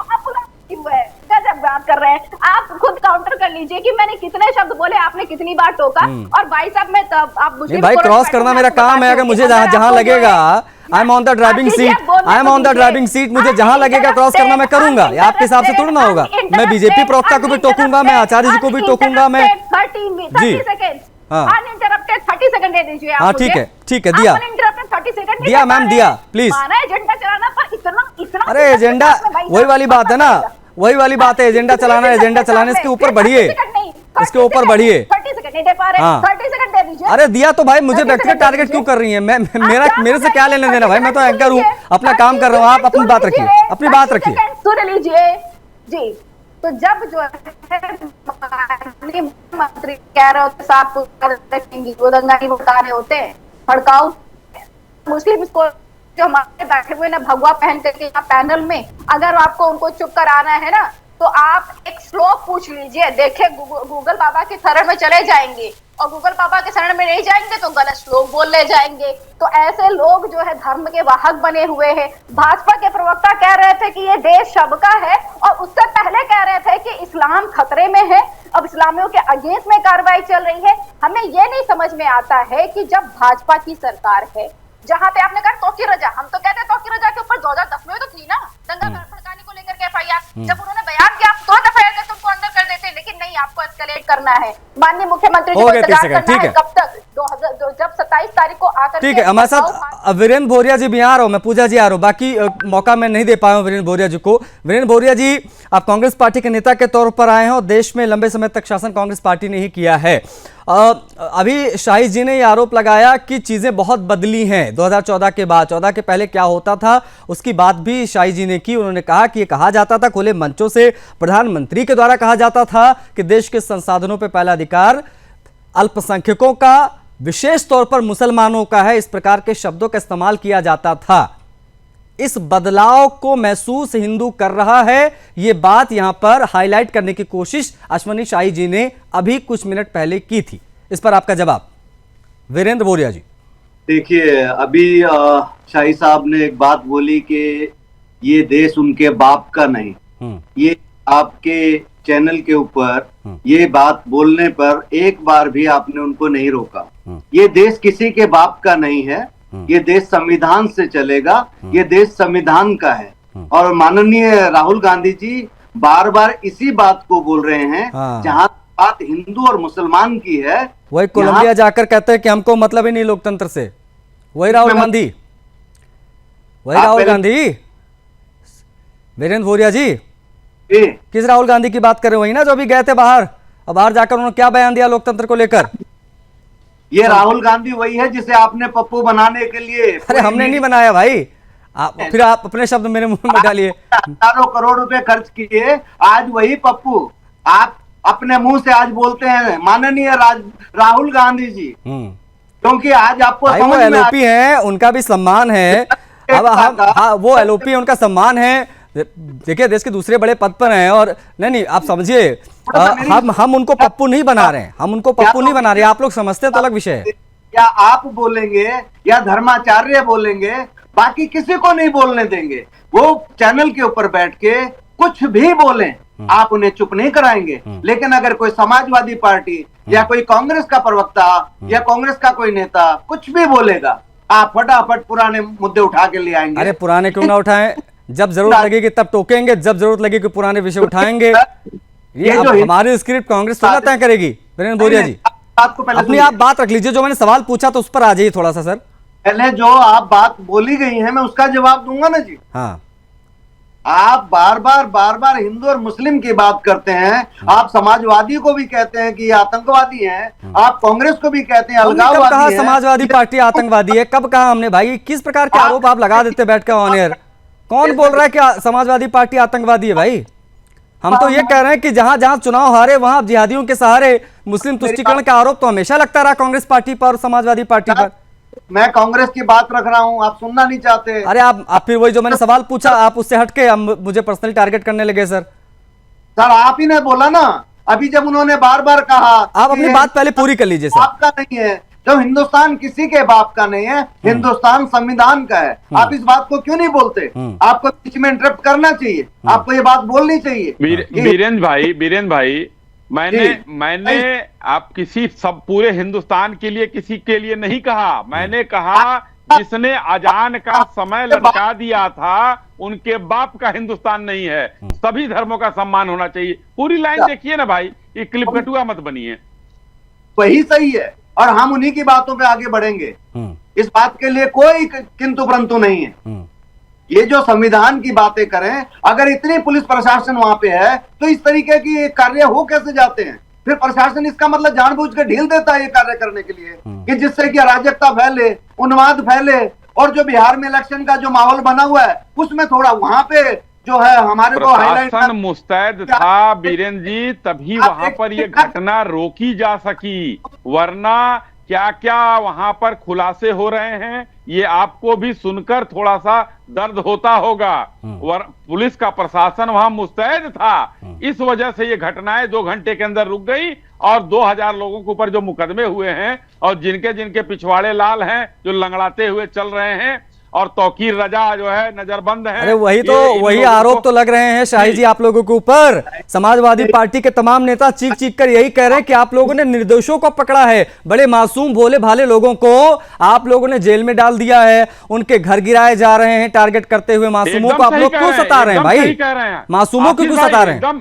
गजब बात कर रहे हैं आप। खुद काउंटर कर लीजिए कि मैंने कितने शब्द बोले, आपने कितनी बार टोका। और भाई साहब, मैं तब आप मुझे भाई क्रॉस करना मेरा काम है। अगर मुझे जहां लगेगा, I am on the driving seat, मुझे जहां लगेगा क्रॉस करना मैं करूंगा। आपके हिसाब से थोड़ा ना होगा। मैं बीजेपी प्रवक्ता को भी टोकूंगा, मैं आचार्य जी को भी टोकूंगा। मैं 30 सेकंड अनइंटरप्टेड 30 सेकंड दे दीजिए। हाँ ठीक है, दिया 30 सेकंड दिया मैम, दिया प्लीज। एजेंडा चलाना पर इतना अरे एजेंडा, वही वाली बात है ना, वही वाली बात है। एजेंडा चलाना, इसके ऊपर बढ़िए, इसके ऊपर बढ़िए। 30 सेकंड नहीं दे पा रहे, 30 सेकंड दे दीजिए। अरे दिया तो भाई, मुझे व्यक्तिगत टारगेट क्यों कर रही है? मेरे से क्या लेने देना भाई? मैं तो एंकर हूँ, अपना काम कर रहा हूँ। आप अपनी बात रखिए, अपनी बात रखिए। सुन लीजिए जी। तो जब जो है मंत्री कह रहे होते साफ रखेंगे, वो दंगा नहीं भड़का रहे होते, भड़काऊ मुस्लिम को जो हमारे बैठे हुए ना भगवा पहन करके पैनल में, अगर आपको उनको चुप कराना है ना, तो आप एक श्लोक पूछ लीजिए, देखिए गूगल बाबा के शरण में चले जाएंगे और गूगल बाबा के शरण में नहीं जाएंगे तो गलत श्लोक बोल ले जाएंगे। तो ऐसे लोग जो है धर्म के वाहक बने हुए हैं। भाजपा के प्रवक्ता कह रहे थे कि ये देश सबका है और उससे पहले कह रहे थे कि इस्लाम खतरे में है, अब इस्लामियों के अगेंस्ट में कार्रवाई चल रही है। हमें ये नहीं समझ में आता है कि जब भाजपा की सरकार है, जहां पे आपने कहा तौकीर रजा, हम तो कहते हैं तौकीर रजा के ऊपर 2010 में तो थी ना दंगा भड़काने को लेकर के एफआईआर, जब उन्होंने बयान किया आप तुरंत एफआईआर करके उनको अंदर कर देते, लेकिन नहीं, आपको एस्केलेट करना है। माननीय मुख्यमंत्री जी को इंतजार करना है कब तक, जब 27 तारीख को आकर, ठीक है। हमारे साथ वीरेंद्र भोरिया जी भी आ रहा हूं, मैं पूजा जी आ रहा हूं, बाकी मौका मैं नहीं दे पाया हूं वीरेंद्र भोरिया जी को। वीरेंद्र भोरिया जी, आप कांग्रेस पार्टी के नेता के तौर पर आए हैं और देश में लंबे समय तक शासन कांग्रेस पार्टी ने ही किया है। अभी शाही जी ने यह आरोप लगाया कि चीजें बहुत बदली हैं 2014 के बाद। 14 के पहले क्या होता था उसकी बात भी शाही जी ने की। उन्होंने कहा कि ये कहा जाता था खुले मंचों से, प्रधानमंत्री के द्वारा कहा जाता था कि देश के संसाधनों पर पहला अधिकार अल्पसंख्यकों का, विशेष तौर पर मुसलमानों का है। इस प्रकार के शब्दों का इस्तेमाल किया जाता था। इस बदलाव को महसूस हिंदू कर रहा है, ये बात यहां पर हाईलाइट करने की कोशिश अश्वनी शाही जी ने अभी कुछ मिनट पहले की थी। इस पर आपका जवाब वीरेंद्र भोरिया जी। देखिए, अभी शाही साहब ने एक बात बोली कि ये देश उनके बाप का नहीं। ये आपके चैनल के ऊपर ये बात बोलने पर एक बार भी आपने उनको नहीं रोका। ये देश किसी के बाप का नहीं है, ये देश संविधान से चलेगा, ये देश संविधान का है। और माननीय राहुल गांधी जी बार बार इसी बात को बोल रहे हैं। जहां बात हिंदू और मुसलमान की है, वही कोलंबिया जाकर कहते हैं कि हमको मतलब ही नहीं लोकतंत्र से। वही राहुल गांधी, वीरेंद्र भोरिया जी, किस राहुल गांधी की बात कर रहे हो? वही ना जो अभी गए थे बाहर, और बाहर जाकर उन्होंने क्या बयान दिया लोकतंत्र को लेकर? ये राहुल गांधी वही है जिसे आपने पप्पू बनाने के लिए। अरे हमने नहीं बनाया भाई, फिर आप अपने शब्द मेरे मुंह में डालिए। हजारों करोड़ रुपए खर्च किए, आज वही पप्पू आप अपने मुंह से आज बोलते हैं माननीय राहुल गांधी जी, क्योंकि आज आपको वो एलओपी है, उनका भी सम्मान है। अब हम वो एलओपी है, उनका सम्मान है। देखिए देश के दूसरे बड़े पद पर हैं और नहीं आप समझिए, हम उनको पप्पू नहीं बना रहे हैं, हम उनको पप्पू नहीं बना रहे। आप लोग समझते हैं तो अलग विषय है। या आप बोलेंगे या धर्माचार्य बोलेंगे, बाकी किसी को नहीं बोलने देंगे। वो चैनल के ऊपर बैठ के कुछ भी बोलें, आप उन्हें चुप नहीं कराएंगे। लेकिन अगर कोई समाजवादी पार्टी या कोई कांग्रेस का प्रवक्ता या कांग्रेस का कोई नेता कुछ भी बोलेगा, आप फटाफट पुराने मुद्दे उठा के ले आएंगे। अरे पुराने क्यों ना उठाएं, जब जरूरत लगेगी तब टोकेंगे, जब जरूरत लगेगी पुराने विषय उठाएंगे। ये हमारी स्क्रिप्ट कांग्रेस थोड़ा तय करेगी। वीरेंद्र भोरिया जी, अपनी आप बात रख लीजिए, जो मैंने सवाल पूछा तो उस पर आ जाइए थोड़ा सा। सर पहले जो आप बात बोली गई है मैं उसका जवाब दूंगा ना जी। हाँ, आप बार बार हिंदू और मुस्लिम की बात करते हैं, आप समाजवादी को भी कहते हैं कि ये आतंकवादी हैं, आप कांग्रेस को भी कहते हैं अलगाववादी हैं। समाजवादी पार्टी आतंकवादी है? कब कहा हमने भाई? किस प्रकार के आरोप आप लगा देते बैठकर ऑन एयर? कौन बोल रहा है कि समाजवादी पार्टी आतंकवादी है भाई? हम तो ये कह रहे हैं कि जहां जहां चुनाव हारे वहां जिहादियों के सहारे मुस्लिम तुष्टीकरण का आरोप तो हमेशा लगता रहा कांग्रेस पार्टी पर और समाजवादी पार्टी पर। मैं कांग्रेस की बात रख रहा हूं, आप सुनना नहीं चाहते। अरे आप फिर वही जो मैंने सवाल पूछा आप उससे हटके मुझे पर्सनली टारगेट करने लगे। सर आप ही ने बोला ना अभी, जब उन्होंने बार बार कहा। आप अपनी बात पहले पूरी कर लीजिए। सर आपका नहीं है, जब हिंदुस्तान किसी के बाप का नहीं है, हिंदुस्तान संविधान का है। आप इस बात को क्यों नहीं बोलते? आपको बीच में इंटरप्ट करना चाहिए, आपको ये बात बोलनी चाहिए। वीरेंद्र भाई, मैंने आप किसी सब पूरे हिंदुस्तान के लिए किसी के लिए नहीं कहा। मैंने कहा जिसने अजान का समय लटका दिया था उनके बाप का हिंदुस्तान नहीं है। सभी धर्मों का सम्मान होना चाहिए। पूरी लाइन देखिए ना भाई, ये क्लिप कटुआ मत बनिए। वही सही है और हम उन्हीं की बातों पे आगे बढ़ेंगे। इस बात के लिए कोई किंतु परंतु नहीं है। ये जो संविधान की बातें करें, अगर इतनी पुलिस प्रशासन वहां पे है तो इस तरीके की कार्य हो कैसे जाते हैं? फिर प्रशासन इसका मतलब जानबूझ के ढील देता है ये कार्य करने के लिए कि जिससे कि अराजकता फैले, उन्माद फैले। और जो बिहार में इलेक्शन का जो माहौल बना हुआ है उसमें थोड़ा वहां पे जो है हमारे को हाईलाइट मुस्तैद था वीरेंद्र जी, तभी वहां पर ये घटना रोकी जा सकी। वरना क्या क्या वहां पर खुलासे हो रहे हैं, ये आपको भी सुनकर थोड़ा सा दर्द होता होगा। पुलिस का प्रशासन वहां मुस्तैद था, इस वजह से ये घटनाएं 2 घंटे के अंदर रुक गई और 2000 लोगों के ऊपर जो मुकदमे हुए हैं और जिनके जिनके पिछवाड़े लाल हैं, जो लंगड़ाते हुए चल रहे हैं, और तौकीर रजा जो है नजरबंद है। अरे वही आरोप तो लग रहे हैं शाही जी आप लोगों के ऊपर। समाजवादी पार्टी के तमाम नेता चीख चीख कर यही कह रहे हैं कि आप लोगों ने निर्दोषों को पकड़ा है, बड़े मासूम भोले भाले लोगों को आप लोगों ने जेल में डाल दिया है, उनके घर गिराए जा रहे हैं टारगेट करते हुए। मासूमों को आप लोग क्यों सता रहे हैं भाई? मासूमों को क्यों सता रहे हैं?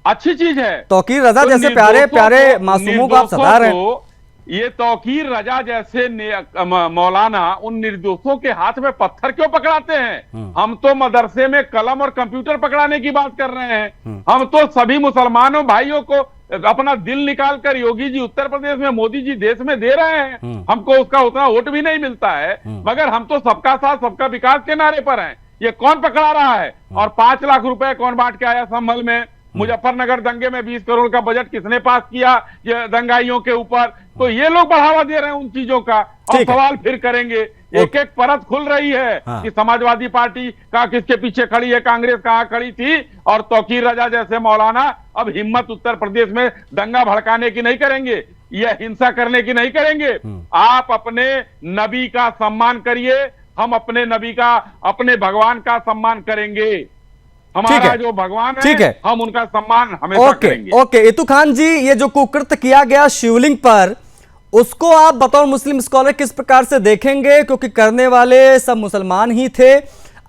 अच्छी चीज है। तौकीर रजा जैसे प्यारे प्यारे मासूमों को आप सता रहे हैं। ये तौकीर रजा जैसे मौलाना उन निर्दोषों के हाथ में पत्थर क्यों पकड़ाते हैं? हम तो मदरसे में कलम और कंप्यूटर पकड़ाने की बात कर रहे हैं। हम तो सभी मुसलमानों भाइयों को अपना दिल निकाल कर योगी जी उत्तर प्रदेश में, मोदी जी देश में दे रहे हैं। हमको उसका उतना वोट भी नहीं मिलता है, मगर हम तो सबका साथ सबका विकास के नारे पर हैं। ये कौन पकड़ा रहा है? और 5 लाख रुपए कौन बांट के आया संभल में? मुजफ्फरनगर दंगे में 20 करोड़ का बजट किसने पास किया ये दंगाइयों के ऊपर? तो ये लोग बढ़ावा दे रहे हैं उन चीजों का, और सवाल फिर करेंगे। एक एक परत खुल रही है कि समाजवादी पार्टी का किसके पीछे खड़ी है, कांग्रेस कहां खड़ी थी, और तौकीर रजा जैसे मौलाना अब हिम्मत उत्तर प्रदेश में दंगा भड़काने की नहीं करेंगे, यह हिंसा करने की नहीं करेंगे। आप अपने नबी का सम्मान करिए, हम अपने नबी का, अपने भगवान का सम्मान करेंगे। हमारा जो भगवान है, हम उनका सम्मान हमेशा करेंगे। ओके इतू खान जी, ये जो कुकृत्य किया गया शिवलिंग पर, उसको आप बतौर मुस्लिम स्कॉलर किस प्रकार से देखेंगे? क्योंकि करने वाले सब मुसलमान ही थे।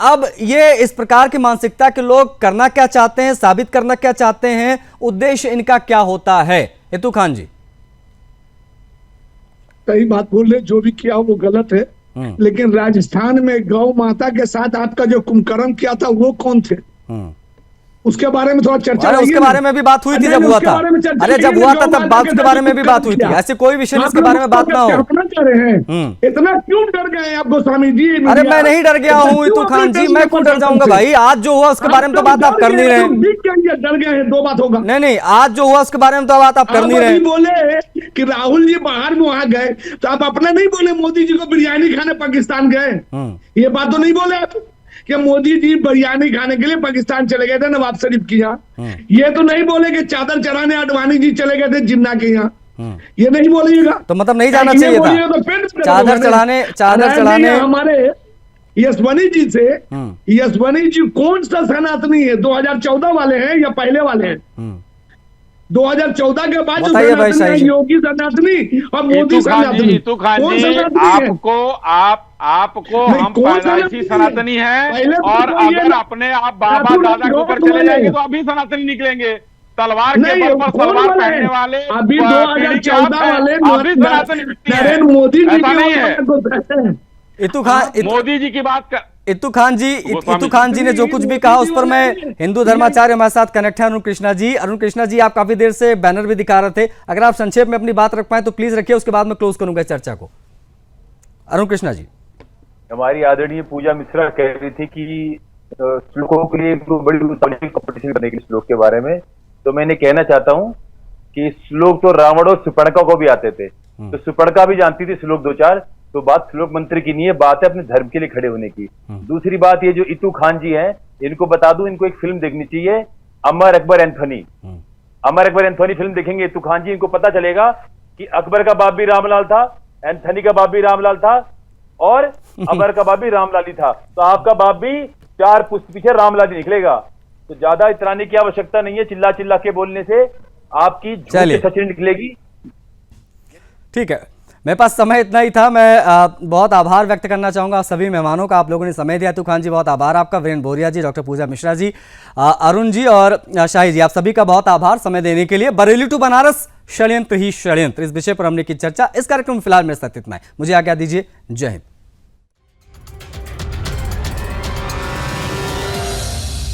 अब ये इस प्रकार की मानसिकता के लोग करना क्या चाहते हैं, साबित करना क्या चाहते हैं, उद्देश्य इनका क्या होता है? इतू खान जी सही बात बोल रहे, जो भी किया वो गलत है। लेकिन राजस्थान में गौ माता के साथ आपका जो कुंभकर्ण किया था वो कौन थे? उसके बारे में थोड़ा चर्चा। उसके बारे में भी बात हुई थी जब हुआ था। अरे जब हुआ था तब बात उसके बारे में भी बात हुई थी। ऐसे कोई विषय इसके बारे में बात ना हो। इतना क्यों डर गए आप गोस्वामी जी? अरे मैं नहीं डर गया हूँ इतू खान जी, मैं क्यों डर जाऊंगा भाई? आज जो हुआ उसके बारे में तो बात आप कर नहीं रहे। डर गए हैं, 2 बात होगा। नहीं, आज जो हुआ उसके बारे में तो बात आप कर नहीं रहे। बोले कि राहुल जी बाहर में वहां गए तो आप अपना नहीं बोले मोदी जी को बिरयानी खाने पाकिस्तान गए, ये बात तो नहीं बोले आप कि मोदी जी बिरयानी खाने के लिए पाकिस्तान चले गए थे नवाज शरीफ के यहाँ। ये तो नहीं बोले कि चादर चढ़ाने आडवाणी जी चले गए थे जिन्ना के यहाँ, ये नहीं बोलिएगा। तो मतलब नहीं जाना चाहिए था तो चादर चढ़ाने हमारे यशवनी जी से। यशवनी जी कौन सा सनातनी है? 2014 वाले हैं या पहले वाले हैं? 2014 के बाद जो सनातनी है, योगी सनातनी और मोदी सनातनी। आपको हम पैदाइशी सनातनी हैं, और अगर अपने आप बाबा दादा के ऊपर चले जाएंगे तो अभी सनातनी निकलेंगे। तलवार के बल पर तलवार पहनने वाले अभी 2014 वाले नरेंद्र मोदी जी नहीं है। मोदी जी की बात कर। इतू खान जी ने जो कुछ भी कहा उस पर मैं हिंदू धर्माचार्य हमारे साथ कनेक्ट है अरुण कृष्णा जी आप काफी देर से बैनर भी दिखा रहे थे, अगर आप संक्षेप में अपनी बात रख पाए तो प्लीज रखिए, उसके बाद मैं क्लोज करूंगा चर्चा को। अरुण कृष्णा जी, हमारी आदरणीय पूजा मिश्रा कह रही थी कि श्लोकों के लिए बड़ी कंपटीशन करने के श्लोक के बारे में, तो मैंने कहना चाहता हूँ कि श्लोक तो रावण और सुपर्णका को भी आते थे, तो सुपर्णका भी जानती थी श्लोक 2-4, तो बात श्लोक मंत्र की नहीं है, बात है अपने धर्म के लिए खड़े होने की। दूसरी बात ये जो इतू खान जी हैं, इनको बता दूं, इनको एक फिल्म देखनी चाहिए, Amar Akbar Anthony. Amar Akbar Anthony film देखेंगे इतू खान जी, इनको पता चलेगा कि अकबर का बाप भी रामलाल था, एंथोनी का बाप भी रामलाल था, और अमर का बाप भी रामलाल ही था। तो आपका बाप भी 4 पुष्ट पीछे रामलाल ही निकलेगा। तो ज्यादा इतराने की आवश्यकता नहीं है, चिल्ला चिल्ला के बोलने से आपकी झूठी सचिन निकलेगी। ठीक है, मेरे पास समय इतना ही था। मैं बहुत आभार व्यक्त करना चाहूँगा सभी मेहमानों का, आप लोगों ने समय दिया। तू खान जी बहुत आभार आपका, वीरेंद्र बोरिया जी, डॉक्टर पूजा मिश्रा जी, अरुण जी और शाही जी, आप सभी का बहुत आभार समय देने के लिए। बरेली टू बनारस षड्यंत्र ही षड्यंत्र, इस विषय पर हमने की चर्चा। इस कार्यक्रम में फिलहाल मेरे साथ इतना है, मुझे आज्ञा दीजिए। जय हिंद।